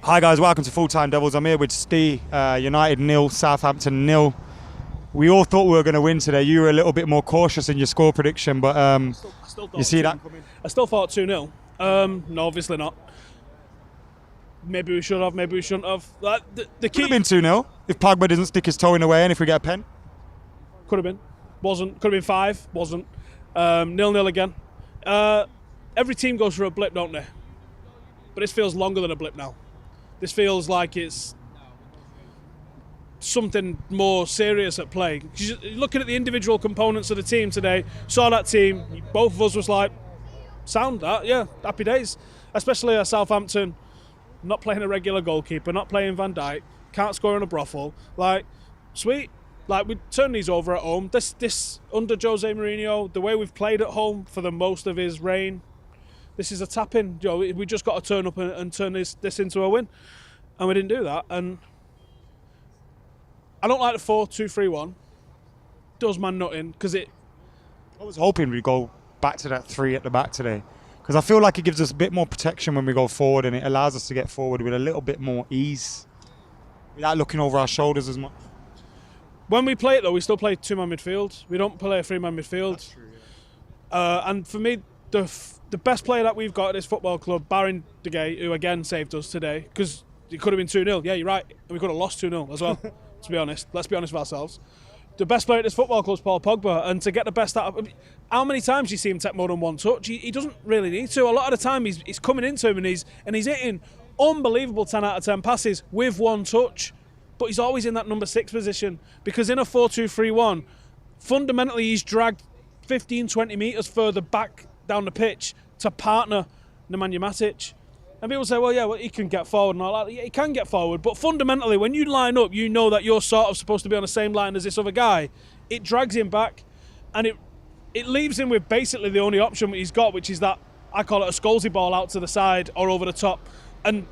Hi guys, welcome to Full Time Devils. I'm here with Steve. United 0, Southampton 0. We all thought we were going to win today. You were a little bit more cautious in your score prediction, but you see that? I still thought 2-0. No, obviously not. Maybe we should have, maybe we shouldn't have. The key Could have been 2-0 if Pogba doesn't stick his toe in the way and if we get a pen. could have been, wasn't. Could have been 5, wasn't. 0-0 again. Every team goes through a blip, don't they? But this feels longer than a blip now. This feels like it's something more serious at play. Looking at the individual components of the team today, saw that team, both of us was like, sound that, yeah, happy days. Especially at Southampton, not playing a regular goalkeeper, not playing Van Dijk, can't score in a brothel. Like, sweet. Like, we turn these over at home. This under Jose Mourinho, the way we've played at home for the most of his reign, this is a tap-in. You know, we just got to turn up and turn this into a win. And we didn't do that. And I don't like the 4-2-3-1. Does man nothing, because it... I was hoping we'd go back to that 3 at the back today, because I feel like it gives us a bit more protection when we go forward, and it allows us to get forward with a little bit more ease without looking over our shoulders as much. When we play it, though, we still play 2-man midfield. We don't play a 3-man midfield. That's true, yeah. And for me, the best player that we've got at this football club, barring De Gea, who again saved us today, because it could have been 2-0. Yeah, you're right. And we could have lost 2-0 as well, to be honest. Let's be honest with ourselves. The best player at this football club is Paul Pogba, and to get the best out of... How many times do you see him take more than one touch? He doesn't really need to. A lot of the time he's coming into him and he's hitting unbelievable 10 out of 10 passes with one touch, but he's always in that number 6 position, because in a 4-2-3-1, fundamentally he's dragged 15-20 metres further back down the pitch to partner Nemanja Matic. And people say, well, he can get forward and all that. Yeah, he can get forward, but fundamentally, when you line up, you know that you're sort of supposed to be on the same line as this other guy. It drags him back, and it leaves him with basically the only option he's got, which is that, I call it a Scholesy ball out to the side or over the top. And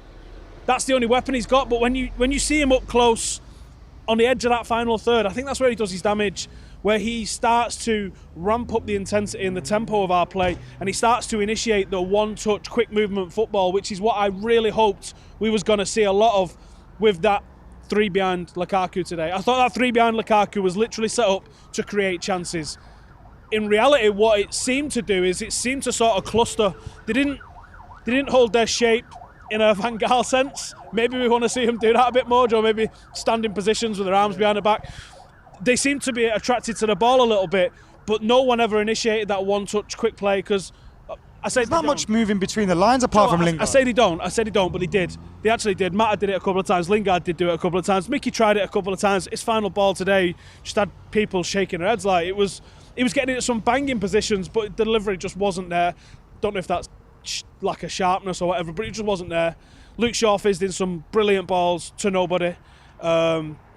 that's the only weapon he's got. But when you see him up close on the edge of that final third, I think that's where he does his damage, where he starts to ramp up the intensity and the tempo of our play, and he starts to initiate the one-touch, quick movement football, which is what I really hoped we was going to see a lot of with that 3 behind Lukaku today. I thought that 3 behind Lukaku was literally set up to create chances. In reality, what it seemed to do is it seemed to sort of cluster. They didn't hold their shape in a Van Gaal sense. Maybe we want to see him do that a bit more, Joe. Maybe stand in positions with their arms behind the back. They seem to be attracted to the ball a little bit, but no one ever initiated that one-touch quick play, because I say there's not much moving between the lines apart from Lingard. I say they don't, but they did. They actually did. Matt did it a couple of times. Lingard did do it a couple of times. Mickey tried it a couple of times. His final ball today just had people shaking their heads. Like, he was getting into some banging positions, but the delivery just wasn't there. Don't know if that's lack of sharpness or whatever, but it just wasn't there. Luke Shaw fizzed in some brilliant balls to nobody.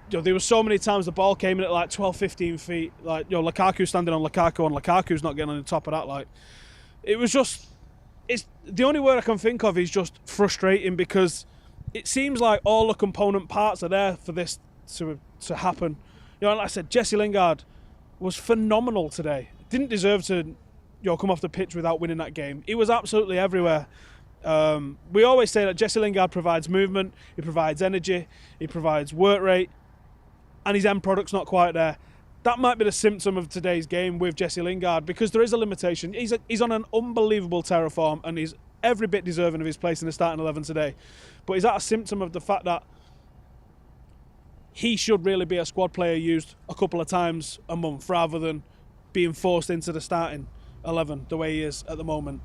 There were so many times the ball came in at like 12, 15 feet. Like, Lukaku standing on Lukaku, and Lukaku's not getting on the top of that. Like, it was just... It's the only word I can think of is just frustrating, because it seems like all the component parts are there for this to happen. Like I said, Jesse Lingard was phenomenal today. Didn't deserve to come off the pitch without winning that game. He was absolutely everywhere. We always say that Jesse Lingard provides movement, he provides energy, he provides work rate, and his end product's not quite there. That might be the symptom of today's game with Jesse Lingard, because there is a limitation. He's on an unbelievable terror form, and he's every bit deserving of his place in the starting 11 today. But is that a symptom of the fact that he should really be a squad player used a couple of times a month, rather than being forced into the starting 11 the way he is at the moment?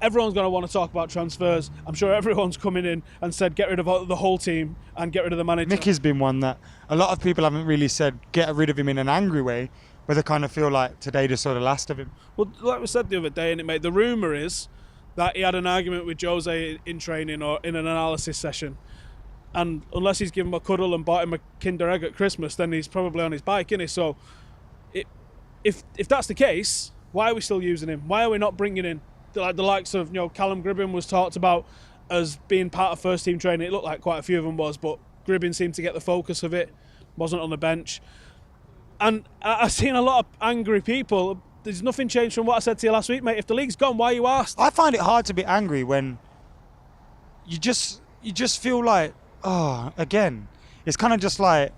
Everyone's going to want to talk about transfers. I'm sure everyone's coming in and said get rid of the whole team and get rid of the manager. Mickey's been one that a lot of people haven't really said get rid of him in an angry way, but they kind of feel like today just saw the last of him. Well, like we said the other day, and the rumour is that he had an argument with Jose in training or in an analysis session. And unless he's given him a cuddle and bought him a Kinder Egg at Christmas, then he's probably on his bike, isn't he? So if that's the case, why are we still using him? Why are we not bringing in the likes of, Callum Gribbin was talked about as being part of first team training. It looked like quite a few of them was, but Gribbin seemed to get the focus of it, wasn't on the bench. And I've seen a lot of angry people. There's nothing changed from what I said to you last week, mate. If the league's gone, why are you asked? I find it hard to be angry when you you just feel like, oh, again, it's kind of just like,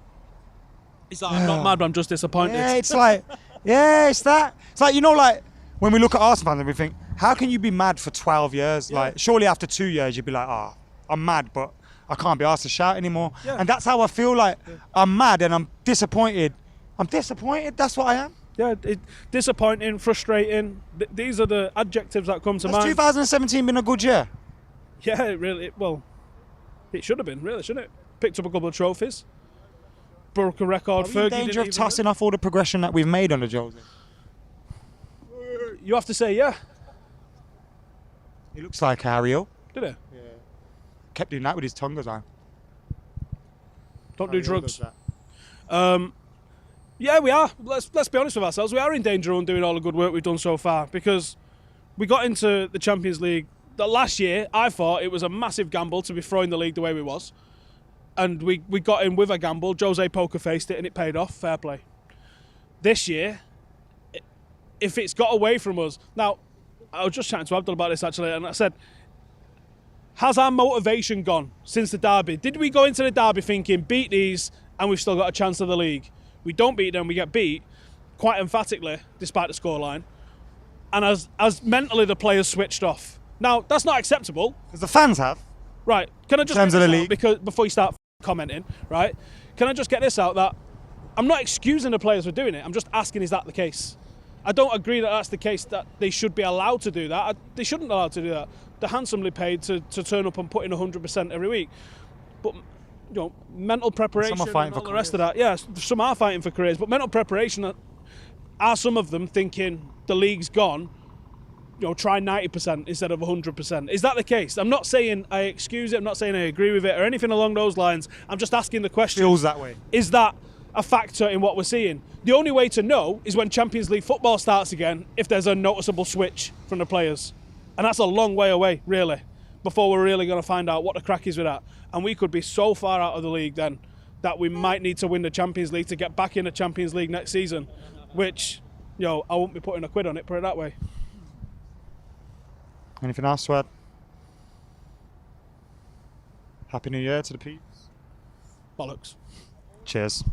It's like, I'm not mad, but I'm just disappointed. yeah, it's like, yeah, it's that. It's like, you know, like when we look at Arsenal fans and we think, how can you be mad for 12 years? Yeah. Like, surely after 2 years, you'd be like, oh, I'm mad, but I can't be asked to shout anymore. Yeah. And that's how I feel like I'm mad and I'm disappointed. I'm disappointed. That's what I am. Yeah, disappointing, frustrating. These are the adjectives that come to Has mind. 2017 been a good year? Yeah, it really. Well, it should have been, really, shouldn't it? Picked up a couple of trophies. Broke a record. Are we in danger of tossing off all the progression that we've made under Jose? You have to say, yeah. He looks like Ariel. Did it? Yeah. Kept doing that with his tongue as well. Don't do drugs. Yeah, we are. Let's be honest with ourselves. We are in danger of undoing all the good work we've done so far, because we got into the Champions League. The last year, I thought it was a massive gamble to be throwing the league the way we was. And we got in with a gamble. Jose poker faced it and it paid off. Fair play. This year, if it's got away from us... Now, I was just chatting to Abdul about this actually, and I said, has our motivation gone since the derby? Did we go into the derby thinking, beat these and we've still got a chance of the league? We don't beat them, we get beat quite emphatically, despite the scoreline. And as mentally the players switched off. Now, that's not acceptable. Because the fans have. Right, can I just In terms of the get this out league. because before you start commenting, right? Can I just get this out that I'm not excusing the players for doing it. I'm just asking, is that the case? I don't agree that that's the case, that they should be allowed to do that. They shouldn't be allowed to do that. They're handsomely paid to turn up and put in 100% every week. But, you know, mental preparation Some are fighting and all for the rest of that. Yeah, some are fighting for careers, but mental preparation, are some of them thinking the league's gone, you know, try 90% instead of 100%. Is that the case? I'm not saying I excuse it, I'm not saying I agree with it or anything along those lines. I'm just asking the question. Feels that way. Is that a factor in what we're seeing? The only way to know is when Champions League football starts again, if there's a noticeable switch from the players. And that's a long way away, really, before we're really going to find out what the crack is with that. And we could be so far out of the league then that we might need to win the Champions League to get back in the Champions League next season, which, you know, I won't be putting a quid on it, put it that way. Anything else, Swed? Happy New Year to the peeps. Bollocks. Cheers.